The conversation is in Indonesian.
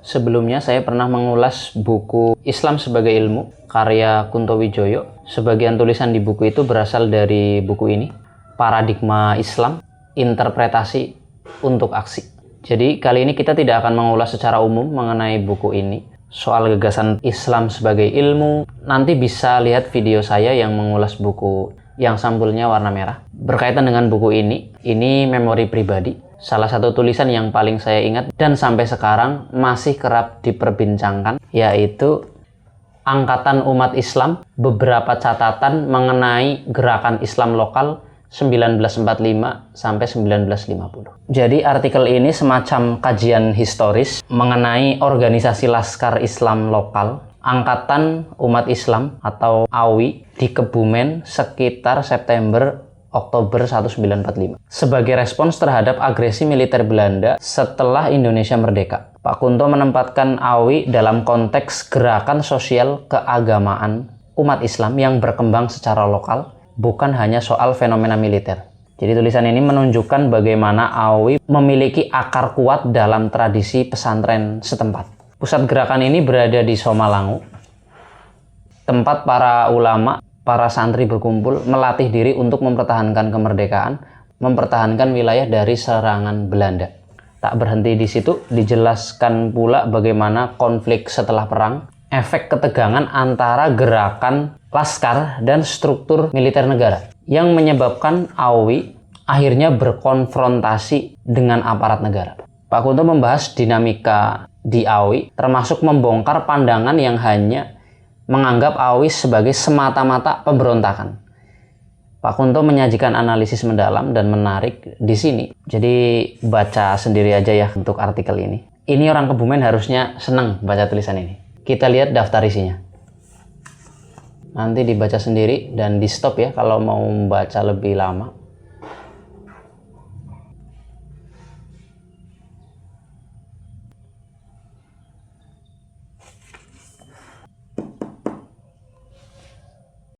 Sebelumnya saya pernah mengulas buku Islam sebagai Ilmu karya Kunto Wijoyo. Sebagian tulisan di buku itu berasal dari buku ini, Paradigma Islam, Interpretasi untuk Aksi. Jadi kali ini kita tidak akan mengulas secara umum mengenai buku ini. Soal gagasan Islam sebagai ilmu, nanti bisa lihat video saya yang mengulas buku yang sampulnya warna merah. Berkaitan dengan buku ini memori pribadi. Salah satu tulisan yang paling saya ingat dan sampai sekarang masih kerap diperbincangkan, yaitu Angkatan Umat Islam, beberapa catatan mengenai gerakan Islam lokal 1945 sampai 1950. Jadi artikel ini semacam kajian historis mengenai organisasi Laskar Islam lokal Angkatan Umat Islam atau AUI di Kebumen sekitar Oktober 1945 sebagai respons terhadap agresi militer Belanda setelah Indonesia merdeka. Pak Kunto menempatkan AUI dalam konteks gerakan sosial keagamaan umat Islam yang berkembang secara lokal, bukan hanya soal fenomena militer. Jadi tulisan ini menunjukkan bagaimana AUI memiliki akar kuat dalam tradisi pesantren setempat. Pusat gerakan ini berada di Somalangu, tempat para ulama, para santri berkumpul melatih diri untuk mempertahankan kemerdekaan, mempertahankan wilayah dari serangan Belanda. Tak berhenti di situ, dijelaskan pula bagaimana konflik setelah perang, efek ketegangan antara gerakan Laskar dan struktur militer negara yang menyebabkan AUI akhirnya berkonfrontasi dengan aparat negara. Pak Kunto membahas dinamika di AUI, termasuk membongkar pandangan yang hanya menganggap AUI sebagai semata-mata pemberontakan. Pak Kunto menyajikan analisis mendalam dan menarik di sini. Jadi baca sendiri aja ya untuk artikel ini. Ini orang Kebumen harusnya senang baca tulisan ini. Kita lihat daftar isinya. Nanti dibaca sendiri dan di stop ya kalau mau membaca lebih lama.